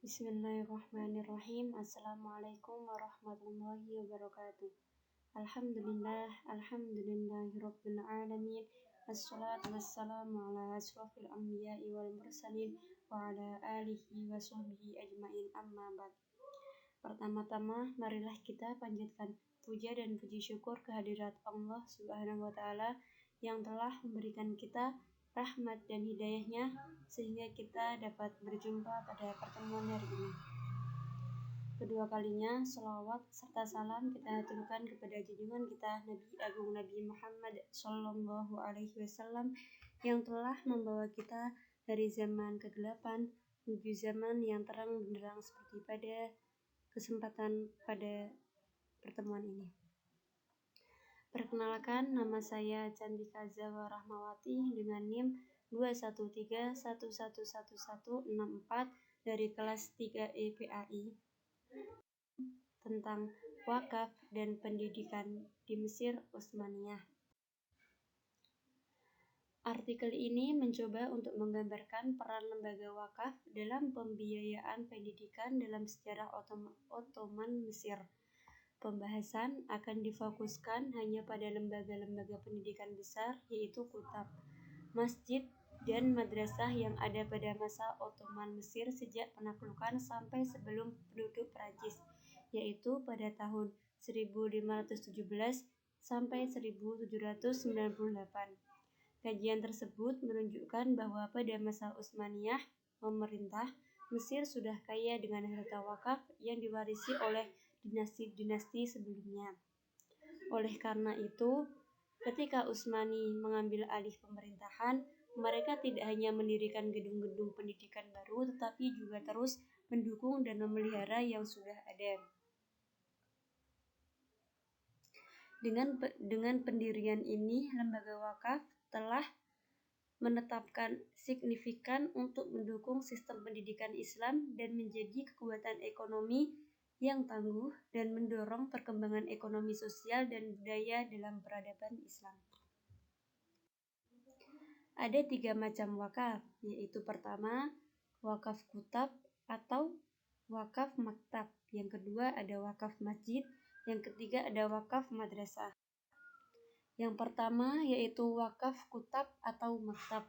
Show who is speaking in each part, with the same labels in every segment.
Speaker 1: Bismillahirrahmanirrahim. Assalamualaikum warahmatullahi wabarakatuh. Alhamdulillahirabbil alamin. Assalatu wassalamu ala asrofil anbiya'i wal mursalin wa ala alihi wa sahbihi ajmain, amma ba'd. Pertama-tama, marilah kita panjatkan puja dan puji syukur kehadirat Allah Subhanahu wa taala yang telah memberikan kita rahmat dan hidayahnya sehingga kita dapat berjumpa pada pertemuan hari ini. Kedua kalinya, sholawat serta salam kita aturkan kepada junjungan kita Nabi Agung Nabi Muhammad Sallallahu Alaihi Wasallam yang telah membawa kita dari zaman kegelapan menuju zaman yang terang benderang seperti pada kesempatan pada pertemuan ini. Perkenalkan, nama saya Chandika Zawa Rahmawati dengan NIM 213111164 dari kelas 3E PAI tentang wakaf dan pendidikan di Mesir Utsmaniyah. Artikel ini mencoba untuk menggambarkan peran lembaga wakaf dalam pembiayaan pendidikan dalam sejarah Ottoman Mesir. Pembahasan akan difokuskan hanya pada lembaga-lembaga pendidikan besar, yaitu kutab, masjid, dan madrasah yang ada pada masa Ottoman Mesir sejak penaklukan sampai sebelum penduduk Prancis, yaitu pada tahun 1517 sampai 1798. Kajian tersebut menunjukkan bahwa pada masa Utsmaniyah, pemerintah Mesir sudah kaya dengan harta wakaf yang diwarisi oleh dinasti-dinasti sebelumnya. Oleh karena itu, ketika Utsmani mengambil alih pemerintahan, mereka tidak hanya mendirikan gedung-gedung pendidikan baru, tetapi juga terus mendukung dan memelihara yang sudah ada. Dengan pendirian ini, lembaga wakaf telah menetapkan signifikan untuk mendukung sistem pendidikan Islam dan menjadi kekuatan ekonomi yang tangguh dan mendorong perkembangan ekonomi sosial dan budaya dalam peradaban Islam. Ada 3 macam wakaf, yaitu pertama, wakaf kutab atau wakaf maktab. Yang kedua ada wakaf masjid, yang ketiga ada wakaf madrasah. Yang pertama yaitu wakaf kutab atau maktab.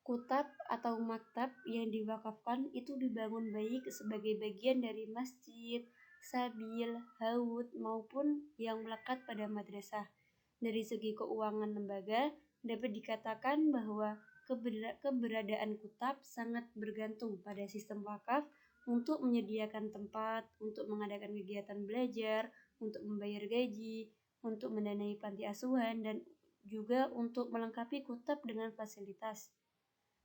Speaker 1: Kutab atau maktab yang diwakafkan itu dibangun baik sebagai bagian dari masjid, sabil, haud maupun yang melekat pada madrasah. Dari segi keuangan lembaga, dapat dikatakan bahwa keberadaan kutab sangat bergantung pada sistem wakaf untuk menyediakan tempat, untuk mengadakan kegiatan belajar, untuk membayar gaji, untuk mendanai panti asuhan, dan juga untuk melengkapi kutab dengan fasilitas.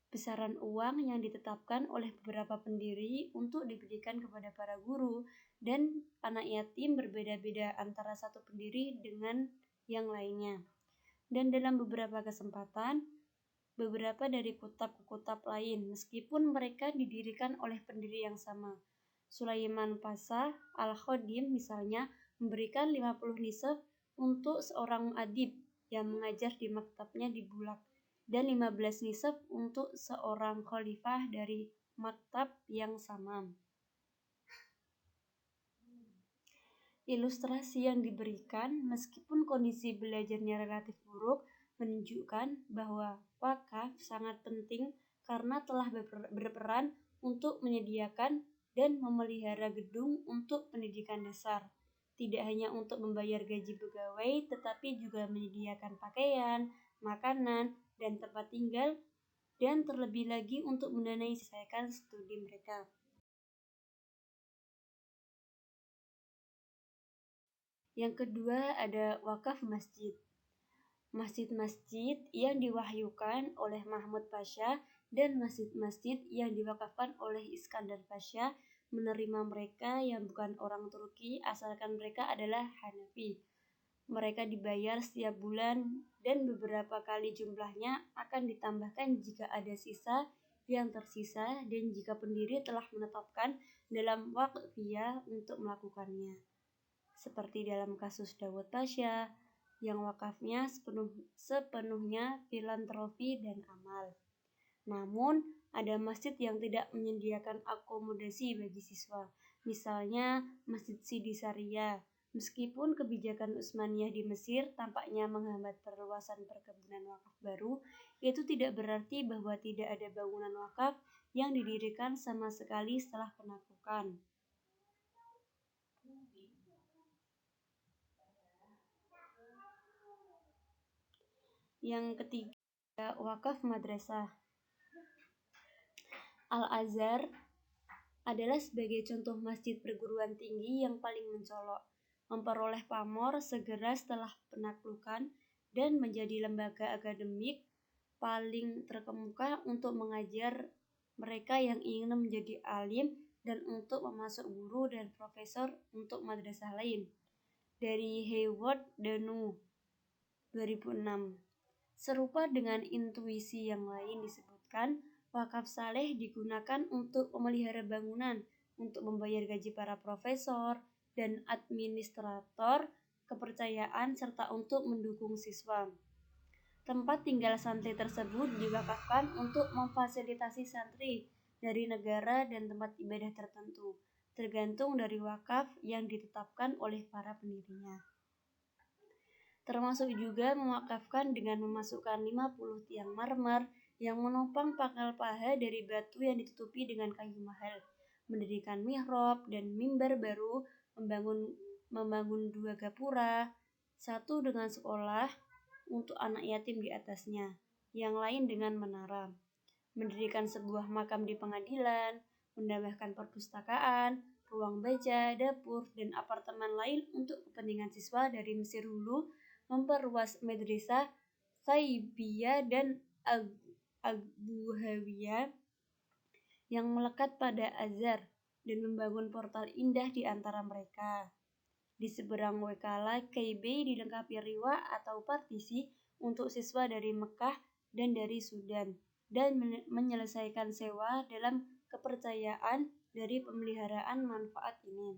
Speaker 1: Besaran uang yang ditetapkan oleh beberapa pendiri untuk diberikan kepada para guru dan anak yatim berbeda-beda antara satu pendiri dengan yang lainnya. Dan dalam beberapa kesempatan, beberapa dari kutab ke kutab lain, meskipun mereka didirikan oleh pendiri yang sama. Sulaiman Pasha Al-Khadim misalnya memberikan 50 nisab untuk seorang adib yang mengajar di maktabnya di Bulak, dan 15 nisab untuk seorang khalifah dari maktab yang sama. Ilustrasi yang diberikan, meskipun kondisi belajarnya relatif buruk, menunjukkan bahwa wakaf sangat penting karena telah berperan untuk menyediakan dan memelihara gedung untuk pendidikan dasar. Tidak hanya untuk membayar gaji pegawai, tetapi juga menyediakan pakaian, makanan, dan tempat tinggal, dan terlebih lagi untuk mendanai selesaikan studi mereka. Yang kedua ada wakaf masjid. Masjid-masjid yang diwahyukan oleh Mahmud Pasha dan masjid-masjid yang diwakafkan oleh Iskandar Pasha menerima mereka yang bukan orang Turki asalkan mereka adalah Hanafi. Mereka dibayar setiap bulan dan beberapa kali jumlahnya akan ditambahkan jika ada sisa yang tersisa dan jika pendiri telah menetapkan dalam waqfiyah untuk melakukannya. Seperti dalam kasus Dawud Pasha yang wakafnya sepenuhnya filantropi dan amal. Namun, ada masjid yang tidak menyediakan akomodasi bagi siswa, misalnya Masjid Sidi Saria. Meskipun kebijakan Utsmaniyah di Mesir tampaknya menghambat perluasan perkebunan wakaf baru, itu tidak berarti bahwa tidak ada bangunan wakaf yang didirikan sama sekali setelah penaklukan. Yang ketiga, wakaf madrasah. Al-Azhar adalah sebagai contoh masjid perguruan tinggi yang paling mencolok, memperoleh pamor segera setelah penaklukan dan menjadi lembaga akademik paling terkemuka untuk mengajar mereka yang ingin menjadi alim dan untuk memasuk guru dan profesor untuk madrasah lain. Dari Hayward Danu 2006. Serupa dengan intuisi yang lain disebutkan, wakaf saleh digunakan untuk memelihara bangunan, untuk membayar gaji para profesor dan administrator kepercayaan, serta untuk mendukung siswa. Tempat tinggal santri tersebut diwakafkan untuk memfasilitasi santri dari negara dan tempat ibadah tertentu, tergantung dari wakaf yang ditetapkan oleh para pendirinya. Termasuk juga mewakafkan dengan memasukkan 50 tiang marmer yang menopang pangkal paha dari batu yang ditutupi dengan kayu mahal, mendirikan mihrab dan mimbar baru, membangun 2 gapura, satu dengan sekolah untuk anak yatim di atasnya, yang lain dengan menara, mendirikan sebuah makam di pengadilan, menambahkan perpustakaan, ruang baca, dapur, dan apartemen lain untuk kepentingan siswa dari Mesir Hulu, memperluas madrasah Thaibiyah dan Abuhawiyah yang melekat pada Azhar dan membangun portal indah di antara mereka. Di seberang Wekala, KB dilengkapi riwa atau partisi untuk siswa dari Mekah dan dari Sudan, dan menyelesaikan sewa dalam kepercayaan dari pemeliharaan manfaat ini.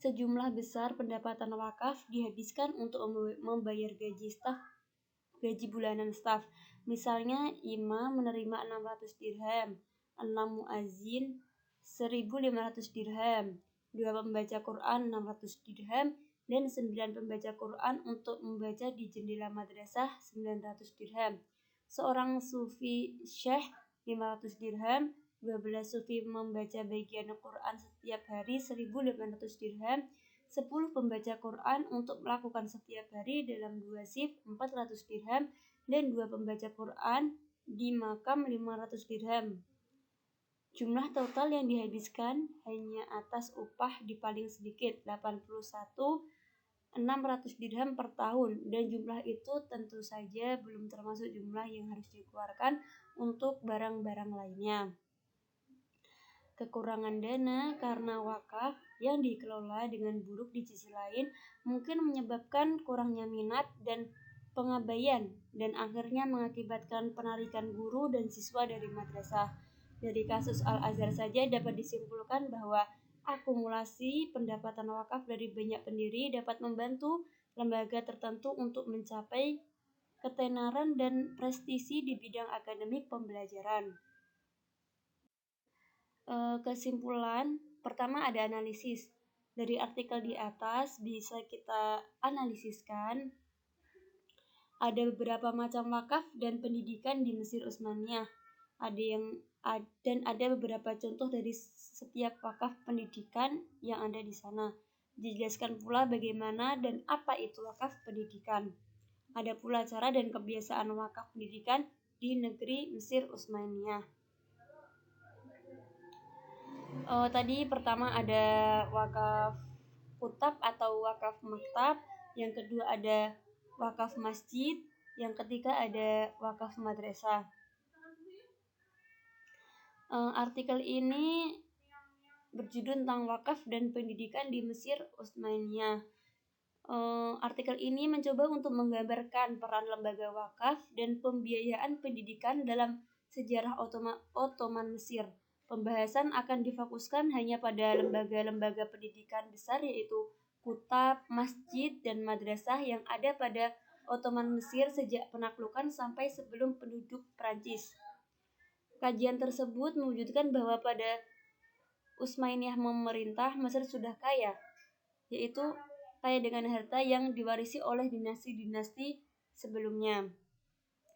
Speaker 1: Sejumlah besar pendapatan wakaf dihabiskan untuk membayar gaji bulanan staf. Misalnya, imam menerima 600 dirham, 6 muazzin 1.500 dirham, 2 pembaca Quran 600 dirham, dan 9 pembaca Quran untuk membaca di jendela madrasah 900 dirham. Seorang sufi syekh 500 dirham, 12 sufi membaca bagian Quran setiap hari 1.800 dirham, 10 pembaca Quran untuk melakukan setiap hari dalam 2 shift 400 dirham, dan 2 pembaca Quran di makam 500 dirham. Jumlah total yang dihabiskan hanya atas upah di paling sedikit 81.600 dirham per tahun, dan jumlah itu tentu saja belum termasuk jumlah yang harus dikeluarkan untuk barang-barang lainnya. Kekurangan dana karena wakaf yang dikelola dengan buruk di sisi lain mungkin menyebabkan kurangnya minat dan pengabaian, dan akhirnya mengakibatkan penarikan guru dan siswa dari madrasah. Dari kasus Al-Azhar saja dapat disimpulkan bahwa akumulasi pendapatan wakaf dari banyak pendiri dapat membantu lembaga tertentu untuk mencapai ketenaran dan prestisi di bidang akademik pembelajaran. Kesimpulan pertama, ada analisis. Dari artikel di atas bisa kita analisiskan ada beberapa macam wakaf dan pendidikan di Mesir Utsmaniyah. Ada beberapa contoh dari setiap wakaf pendidikan yang ada di sana. Dijelaskan pula bagaimana dan apa itu wakaf pendidikan. Ada pula cara dan kebiasaan wakaf pendidikan di negeri Mesir Utsmaniyah. Tadi pertama ada wakaf kutab atau wakaf maktab, yang kedua ada wakaf masjid, yang ketiga ada wakaf madrasah. Artikel ini berjudul tentang wakaf dan pendidikan di Mesir Utsmaniyah. Artikel ini mencoba untuk menggambarkan peran lembaga wakaf dan pembiayaan pendidikan dalam sejarah Ottoman Mesir. Pembahasan akan difokuskan hanya pada lembaga-lembaga pendidikan besar, yaitu kutab, masjid, dan madrasah yang ada pada Ottoman Mesir sejak penaklukan sampai sebelum penduduk Prancis. Kajian tersebut mewujudkan bahwa pada Utsmaniyah memerintah, Mesir sudah kaya, yaitu kaya dengan harta yang diwarisi oleh dinasti-dinasti sebelumnya.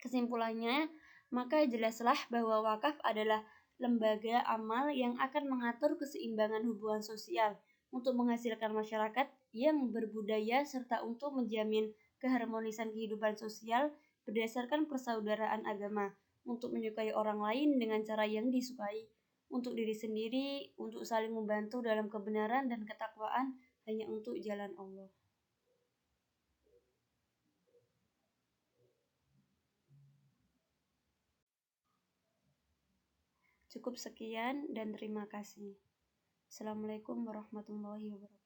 Speaker 1: Kesimpulannya, maka jelaslah bahwa wakaf adalah lembaga amal yang akan mengatur keseimbangan hubungan sosial untuk menghasilkan masyarakat yang berbudaya serta untuk menjamin keharmonisan kehidupan sosial berdasarkan persaudaraan agama, untuk menyukai orang lain dengan cara yang disukai, untuk diri sendiri, untuk saling membantu dalam kebenaran dan ketakwaan, hanya untuk jalan Allah. Cukup sekian dan terima kasih. Assalamualaikum warahmatullahi wabarakatuh.